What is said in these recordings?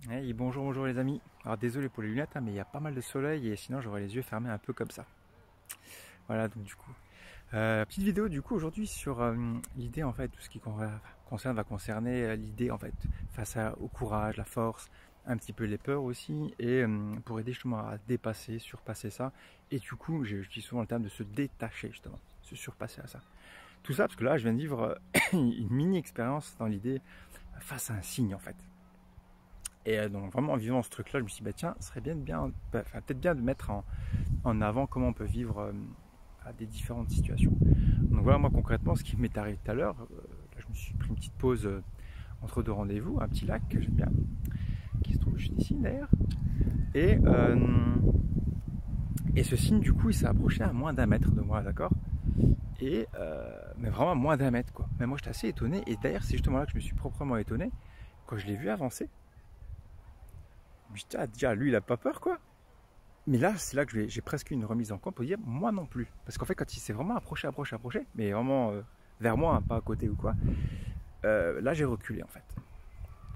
Hey, bonjour, bonjour les amis. Alors désolé pour les lunettes, hein, mais il y a pas mal de soleil et sinon j'aurais les yeux fermés un peu comme ça. Voilà, donc du coup. Petite vidéo du coup aujourd'hui sur l'idée en fait, tout ce qui va concerner l'idée en fait, au courage, la force, un petit peu les peurs aussi, et pour aider justement à dépasser, surpasser ça. Et du coup, j'utilise souvent le terme de se détacher justement, se surpasser à ça. Tout ça parce que là, je viens de vivre une mini expérience dans l'idée face à un signe en fait. Et donc vraiment en vivant ce truc-là, je me suis dit, bah, tiens, ce serait peut-être bien de mettre en avant comment on peut vivre à des différentes situations. Donc voilà, moi concrètement, ce qui m'est arrivé tout à l'heure, là, je me suis pris une petite pause entre deux rendez-vous, un petit lac que j'aime bien, qui se trouve juste ici d'ailleurs. Et, euh, et ce signe, du coup, il s'est approché à moins d'un mètre de moi, d'accord. Mais vraiment à moins d'un mètre, quoi. Mais moi, j'étais assez étonné. Et d'ailleurs, c'est justement là que je me suis proprement étonné. Quand je l'ai vu avancer, je me suis dit, ah, déjà, lui, il a pas peur, quoi. Mais là, c'est là que j'ai presque une remise en compte pour dire moi non plus. Parce qu'en fait, quand il s'est vraiment approché, mais vraiment vers moi, hein, pas à côté ou quoi, là j'ai reculé en fait.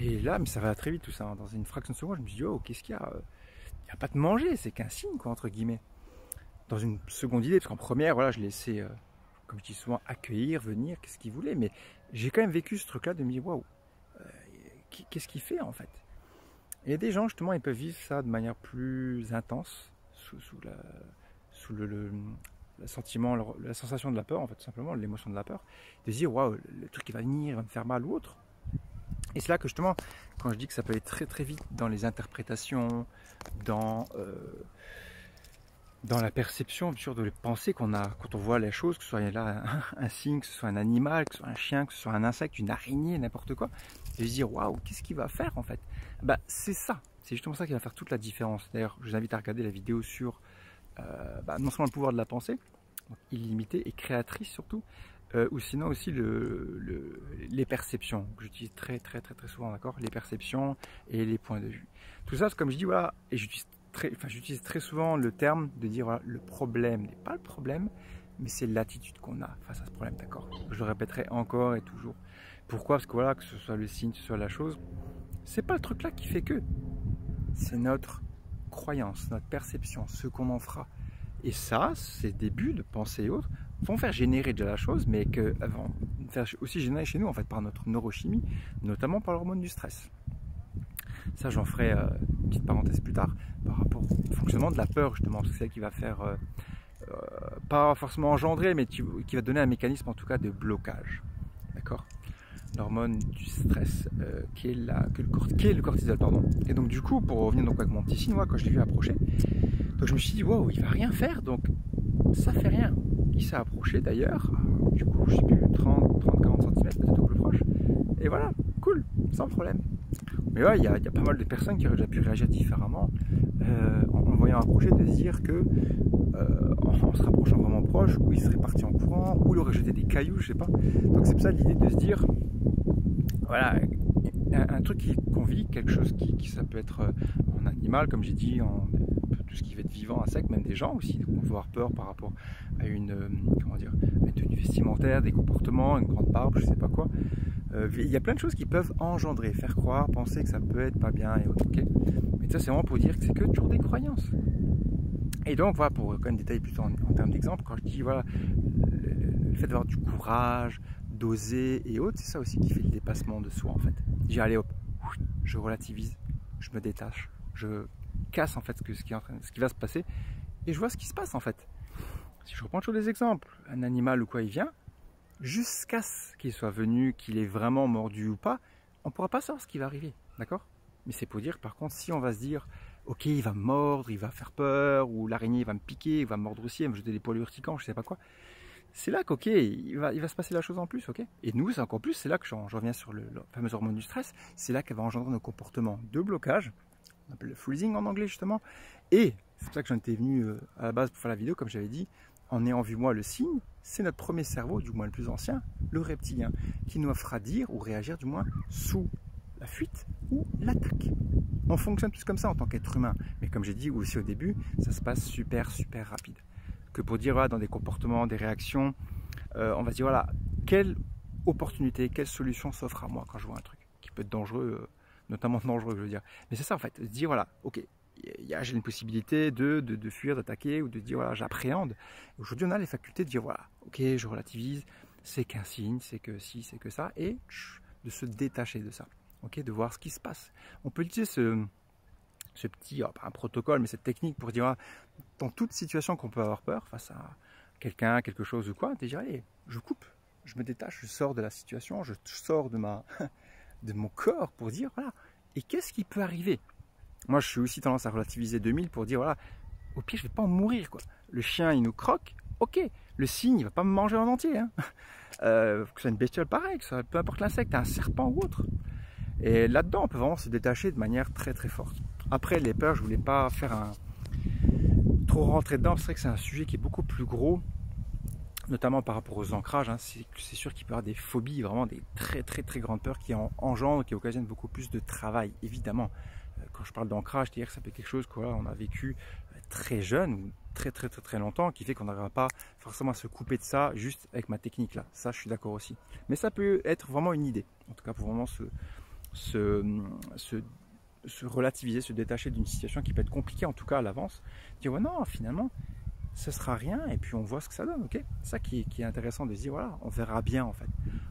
Et là, mais ça va très vite tout ça. Hein. Dans une fraction de seconde, je me suis dit, oh, qu'est-ce qu'il y a Il n'y a pas de manger, c'est qu'un signe, quoi, entre guillemets. Dans une seconde idée, parce qu'en première, voilà, je laissais, comme je dis souvent, accueillir, venir, qu'est-ce qu'il voulait. Mais j'ai quand même vécu ce truc-là de me dire, waouh, qu'est-ce qu'il fait en fait. Et des gens, justement, ils peuvent vivre ça de manière plus intense, sous le sentiment, la sensation de la peur, en fait, tout simplement, l'émotion de la peur, de se dire, waouh, le truc qui va venir, va me faire mal ou autre. Et c'est là que, justement, quand je dis que ça peut aller très très vite dans les interprétations, dans, euh, dans la perception, bien sûr, de les pensées qu'on a quand on voit les choses, que ce soit là un signe, que ce soit un animal, que ce soit un chien, que ce soit un insecte, une araignée, n'importe quoi, et se dire waouh, qu'est-ce qu'il va faire en fait. Bah, c'est ça, c'est justement ça qui va faire toute la différence. D'ailleurs, je vous invite à regarder la vidéo sur non seulement le pouvoir de la pensée, donc illimitée et créatrice surtout, ou sinon aussi les perceptions, que j'utilise très souvent, d'accord, les perceptions et les points de vue. Tout ça, c'est comme je dis, voilà, et j'utilise très souvent le terme de dire voilà, le problème n'est pas le problème, mais c'est l'attitude qu'on a face à ce problème, d'accord. Je le répéterai encore et toujours. Pourquoi? Parce que voilà, que ce soit le signe, que ce soit la chose, c'est pas le truc là qui fait que. C'est notre croyance, notre perception, ce qu'on en fera. Et ça, ces débuts de pensée et autres vont faire générer déjà la chose, mais que vont faire aussi générer chez nous en fait par notre neurochimie, notamment par l'hormone du stress. Ça, j'en ferai une petite parenthèse plus tard par rapport au fonctionnement de la peur, justement, parce que c'est elle qui va faire, pas forcément engendrer, mais qui va donner un mécanisme en tout cas de blocage. D'accord? L'hormone du stress, qui est le cortisol, pardon. Et donc, du coup, pour revenir donc avec mon petit signe, moi, quand je l'ai vu approcher, donc je me suis dit, wow, il va rien faire, donc ça fait rien. Il s'est approché d'ailleurs, du coup, je sais plus, 30-40 cm peut-être au plus proche. Et voilà, cool, sans problème. Mais ouais, il y a pas mal de personnes qui auraient déjà pu réagir différemment en le voyant approcher, de se dire que en se rapprochant vraiment proche, ou il serait parti en courant, ou il aurait jeté des cailloux, je sais pas. Donc c'est pour ça l'idée de se dire, voilà, un truc qu'on vit, quelque chose ça peut être en animal, comme j'ai dit, tout ce qui va être vivant, insecte, même des gens aussi, on peut avoir peur par rapport à comment dire, une tenue vestimentaire, des comportements, une grande barbe, je sais pas quoi. Il y a plein de choses qui peuvent engendrer, faire croire, penser que ça peut être pas bien et autres, ok. Mais ça, c'est vraiment pour dire que c'est que toujours des croyances. Et donc, voilà, pour quand même détailler plutôt en termes d'exemple, quand je dis, voilà, le fait d'avoir du courage, d'oser et autres, c'est ça aussi qui fait le dépassement de soi, en fait. Dire, allez hop, je relativise, je me détache, je casse, en fait, ce qui va se passer, et je vois ce qui se passe, en fait. Si je reprends toujours des exemples, un animal ou quoi, il vient, jusqu'à ce qu'il soit venu, qu'il ait vraiment mordu ou pas, on ne pourra pas savoir ce qui va arriver, d'accord? Mais c'est pour dire, par contre, si on va se dire, ok, il va me mordre, il va faire peur, ou l'araignée va me piquer, il va me mordre aussi, il va me jeter des poils urticants, je sais pas quoi, c'est là qu'ok, il va se passer la chose en plus, ok? Et nous, c'est encore plus, c'est là que je reviens sur le fameux hormone du stress, c'est là qu'elle va engendrer nos comportements de blocage, on appelle le freezing en anglais justement, et c'est pour ça que j'en étais venu à la base pour faire la vidéo, comme j'avais dit, en ayant vu moi le signe, c'est notre premier cerveau, du moins le plus ancien, le reptilien, qui nous fera dire ou réagir du moins sous la fuite ou l'attaque. On fonctionne tous comme ça en tant qu'être humain, mais comme j'ai dit aussi au début, ça se passe super rapide. Que pour dire voilà, dans des comportements, des réactions, on va se dire voilà, quelle opportunité, quelle solution s'offre à moi quand je vois un truc qui peut être dangereux notamment dangereux, je veux dire. Mais c'est ça en fait, se dire voilà, ok, j'ai une possibilité de fuir, d'attaquer ou de dire voilà, j'appréhende. Aujourd'hui, on a les facultés de dire voilà, ok, je relativise, c'est qu'un signe, c'est que ci, c'est que ça, et de se détacher de ça, ok, de voir ce qui se passe. On peut utiliser ce petit, pas un protocole, mais cette technique pour dire, dans toute situation qu'on peut avoir peur, face à quelqu'un, quelque chose ou quoi, de dire, allez, je coupe, je me détache, je sors de la situation, je sors de mon corps pour dire, voilà, et qu'est-ce qui peut arriver? Moi, je suis aussi tendance à relativiser 2000 pour dire, voilà, au pire, je ne vais pas en mourir, quoi. Le chien, il nous croque, ok, le cygne, il ne va pas me manger en entier, hein. Que ce soit une bestiole pareille, que ce soit peu importe l'insecte, un serpent ou autre. Et là-dedans, on peut vraiment se détacher de manière très très forte. Après, les peurs, je voulais pas faire trop rentrer dedans. C'est vrai que c'est un sujet qui est beaucoup plus gros, notamment par rapport aux ancrages. Hein. C'est sûr qu'il peut y avoir des phobies, vraiment des très très très grandes peurs qui engendrent, qui occasionnent beaucoup plus de travail, évidemment. Quand je parle d'ancrage, c'est-à-dire que ça peut être quelque chose qu'on a vécu très jeune ou très longtemps, qui fait qu'on n'arrivera pas forcément à se couper de ça juste avec ma technique là. Ça, je suis d'accord aussi. Mais ça peut être vraiment une idée, en tout cas pour vraiment se relativiser, se détacher d'une situation qui peut être compliquée en tout cas à l'avance, dire ouais, non, finalement ce sera rien et puis on voit ce que ça donne, ok. C'est ça qui est intéressant de se dire voilà, on verra bien en fait,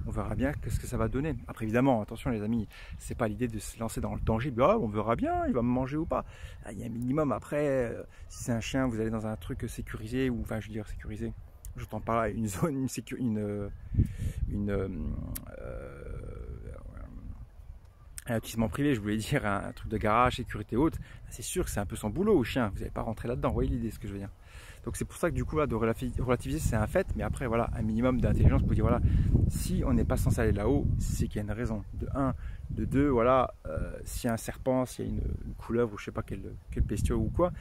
on verra bien qu'est-ce que ça va donner. Après évidemment, attention les amis, c'est pas l'idée de se lancer dans le danger, on verra bien, il va me manger ou pas. Il y a un minimum après, si c'est un chien, vous allez dans un truc sécurisé, ou enfin je veux dire sécurisé, j'entends par là une zone, un lotissement privé, je voulais dire un truc de garage, sécurité haute, c'est sûr que c'est un peu son boulot au chien, vous n'allez pas rentrer là-dedans, vous voyez l'idée, ce que je veux dire. Donc c'est pour ça que du coup là, de relativiser c'est un fait, mais après voilà, un minimum d'intelligence pour dire voilà, si on n'est pas censé aller là-haut, c'est qu'il y a une raison, de 1, de 2, voilà, s'il y a un serpent, s'il y a une couleuvre ou je sais pas quel bestiole ou quoi,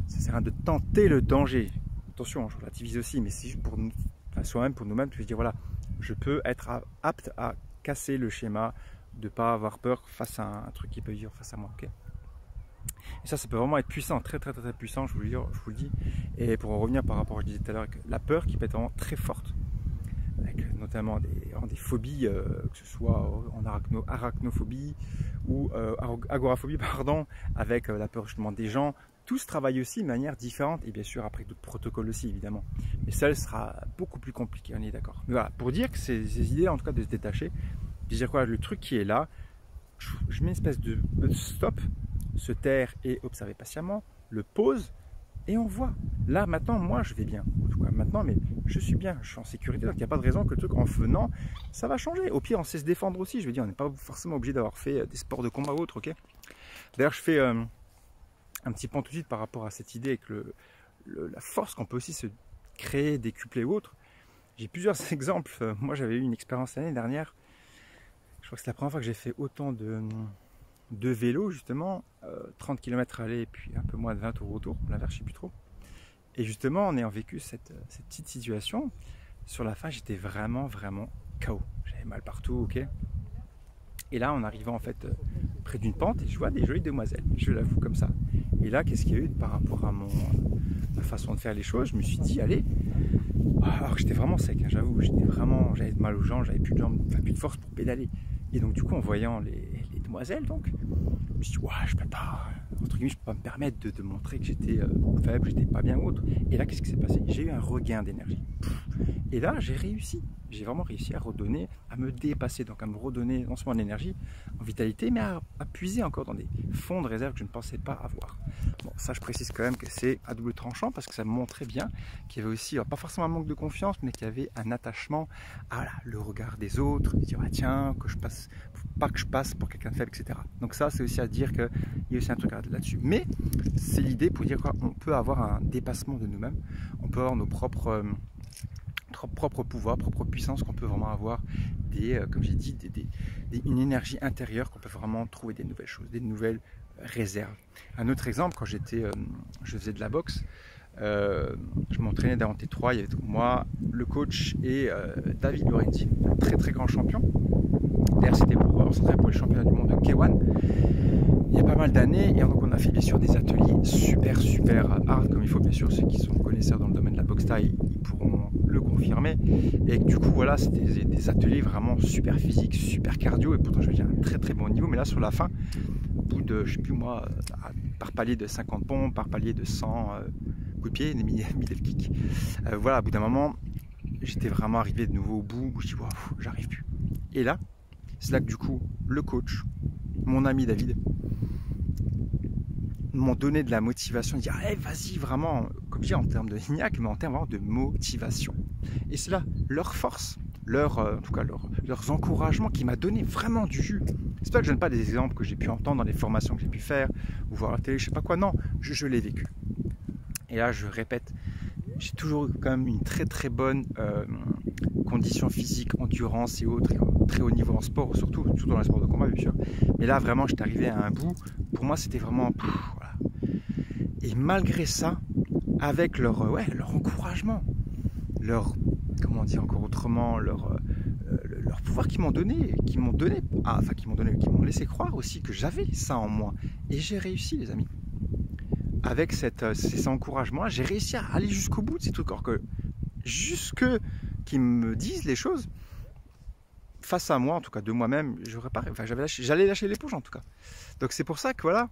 ça sert à rien de tenter le danger. Attention, je relativise aussi, mais c'est juste pour nous, enfin, soi-même, pour nous-mêmes, tu veux dire voilà, je peux être apte à casser le schéma, de ne pas avoir peur face à un truc qui peut vivre face à moi, ok. Et ça peut vraiment être puissant, très puissant, je vous le dis. Et pour en revenir par rapport à ce que je disais tout à l'heure, la peur qui peut être vraiment très forte, avec notamment des phobies, que ce soit en arachnophobie ou agoraphobie, pardon, avec la peur justement des gens. Tout se travaille aussi de manière différente et bien sûr après d'autres protocoles aussi évidemment. Mais ça sera beaucoup plus compliqué, on est d'accord. Mais voilà, pour dire que ces idées en tout cas de se détacher, de dire quoi, le truc qui est là, je mets une espèce de stop, se taire et observer patiemment, le pose et on voit. Là maintenant, moi je vais bien, en tout cas maintenant, mais je suis bien, je suis en sécurité, donc il n'y a pas de raison que le truc en venant, ça va changer. Au pire, on sait se défendre aussi, je veux dire, on n'est pas forcément obligé d'avoir fait des sports de combat ou autre, ok. D'ailleurs, je fais un petit point tout de suite par rapport à cette idée avec la force qu'on peut aussi se créer, décupler ou autre. J'ai plusieurs exemples. Moi j'avais eu une expérience l'année dernière. Je crois que c'est la première fois que j'ai fait autant de vélo justement, 30 km aller et puis un peu moins de 20 au retour, l'inverse je ne sais plus trop. Et justement en ayant vécu cette petite situation, sur la fin j'étais vraiment KO. J'avais mal partout, ok. Et là en arrivant en fait près d'une pente, je vois des jolies demoiselles, je l'avoue comme ça. Et là qu'est-ce qu'il y a eu par rapport à ma façon de faire les choses, je me suis dit allez, alors que j'étais vraiment sec, hein, j'avoue, j'avais mal aux jambes, j'avais plus de jambes, plus de force pour pédaler. Et donc du coup en voyant les demoiselles, donc je me suis dit ouais, je peux pas, entre guillemets, je peux pas me permettre de montrer que j'étais faible, j'étais pas bien ou autre. Et là qu'est-ce qui s'est passé? J'ai eu un regain d'énergie. Et là j'ai vraiment réussi à redonner, à me dépasser, donc à me redonner non seulement en énergie, en vitalité, mais à puiser encore dans des fonds de réserve que je ne pensais pas avoir. Bon, ça je précise quand même que c'est à double tranchant parce que ça me montrait bien qu'il y avait aussi, pas forcément un manque de confiance, mais qu'il y avait un attachement à le regard des autres, dire ah, tiens, pas que je passe pour quelqu'un de faible, etc. Donc ça c'est aussi à dire qu'il y a aussi un truc là-dessus. Mais c'est l'idée pour dire qu'on peut avoir un dépassement de nous-mêmes, on peut avoir nos propres pouvoir, propre puissance, qu'on peut vraiment avoir comme j'ai dit, une énergie intérieure, qu'on peut vraiment trouver des nouvelles choses, des nouvelles réserves. Un autre exemple, quand je faisais de la boxe, je m'entraînais dans T3, il y avait moi, le coach et David Lorenzi, un très grand champion. D'ailleurs c'était pour les championnats du monde de K1 il y a pas mal d'années, et donc on a fait bien sûr des ateliers super hard comme il faut. Bien sûr ceux qui sont connaisseurs dans le domaine de la boxe taille, ils pourront le confirmer. confirmer. Et du coup, voilà, c'était des ateliers vraiment super physiques, super cardio. Et pourtant, j'avais un très très bon niveau. Mais là, sur la fin, au bout de, je sais plus moi, par palier de 50 pompes, par palier de 100 coups de pied, des middle kicks. Voilà, au bout d'un moment, j'étais vraiment arrivé de nouveau au bout. Où je dis, wow, j'arrive plus. Et là, c'est là que du coup, le coach, mon ami David, m'ont donné de la motivation, de dire hey, vas-y vraiment, comme je dis en termes de niaque, mais en termes vraiment de motivation. Et c'est là leur force, en tout cas leurs encouragements qui m'a donné vraiment du jus. C'est pas que je donne pas des exemples que j'ai pu entendre dans les formations que j'ai pu faire ou voir à la télé, je sais pas quoi, non, je l'ai vécu. Et là je répète, j'ai toujours quand même une très très bonne condition physique, endurance et autres, et très haut niveau en sport, surtout dans les sports de combat bien sûr. Mais là vraiment j'étais arrivé à un bout, pour moi c'était vraiment voilà. Et malgré ça, avec leur encouragement, comment dire encore autrement, leur pouvoir qu'ils m'ont donné, qui m'ont laissé croire aussi que j'avais ça en moi. Et j'ai réussi les amis. Avec ces encouragements, j'ai réussi à aller jusqu'au bout de ces trucs, alors que jusque qu'ils me disent les choses, face à moi, en tout cas de moi-même, j'allais lâcher l'éponge en tout cas. Donc c'est pour ça que voilà,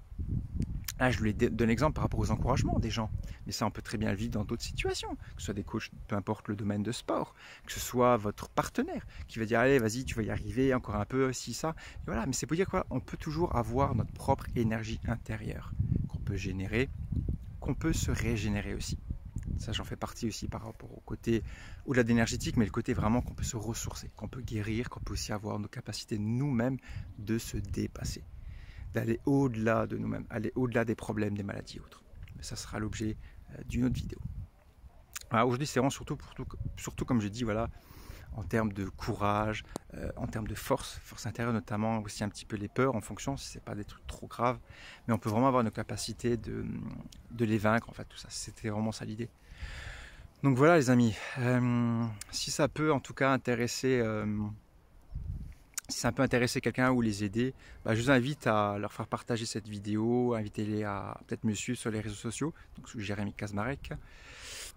là je lui donne l'exemple par rapport aux encouragements des gens, mais ça on peut très bien le vivre dans d'autres situations, que ce soit des coachs, peu importe le domaine de sport, que ce soit votre partenaire qui va dire allez vas-y tu vas y arriver, encore un peu, si ça, et voilà, mais c'est pour dire quoi, on peut toujours avoir notre propre énergie intérieure, qu'on peut générer, qu'on peut se régénérer aussi. Ça j'en fais partie aussi par rapport au côté au-delà d'énergétique, mais le côté vraiment qu'on peut se ressourcer, qu'on peut guérir, qu'on peut aussi avoir nos capacités nous-mêmes de se dépasser, d'aller au-delà de nous-mêmes, aller au-delà des problèmes, des maladies et autres. Mais ça sera l'objet d'une autre vidéo. Voilà, aujourd'hui c'est vraiment surtout comme je dis, voilà, en termes de courage, en termes de force intérieure notamment, aussi un petit peu les peurs en fonction, si ce n'est pas des trucs trop graves, mais on peut vraiment avoir nos capacités de les vaincre, en fait, tout ça, c'était vraiment ça l'idée. Donc voilà les amis, si ça peut en tout cas intéresser, quelqu'un ou les aider, je vous invite à leur faire partager cette vidéo, invitez-les à peut-être me suivre sur les réseaux sociaux, donc sous Jérémy Kazmarek,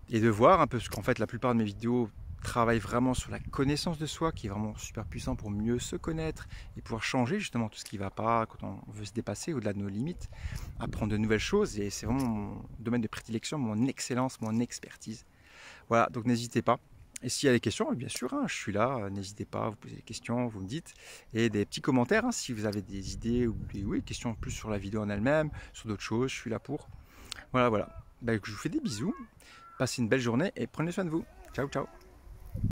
et de voir un peu, parce qu'en fait la plupart de mes vidéos travaillent vraiment sur la connaissance de soi, qui est vraiment super puissant pour mieux se connaître et pouvoir changer justement tout ce qui ne va pas quand on veut se dépasser au-delà de nos limites, apprendre de nouvelles choses, et c'est vraiment mon domaine de prédilection, mon excellence, mon expertise. Voilà, donc n'hésitez pas. Et s'il y a des questions, bien sûr, je suis là, n'hésitez pas, vous posez des questions, vous me dites. Et des petits commentaires, si vous avez des idées ou des questions plus sur la vidéo en elle-même, sur d'autres choses, je suis là pour. Voilà. Je vous fais des bisous, passez une belle journée et prenez soin de vous. Ciao, ciao.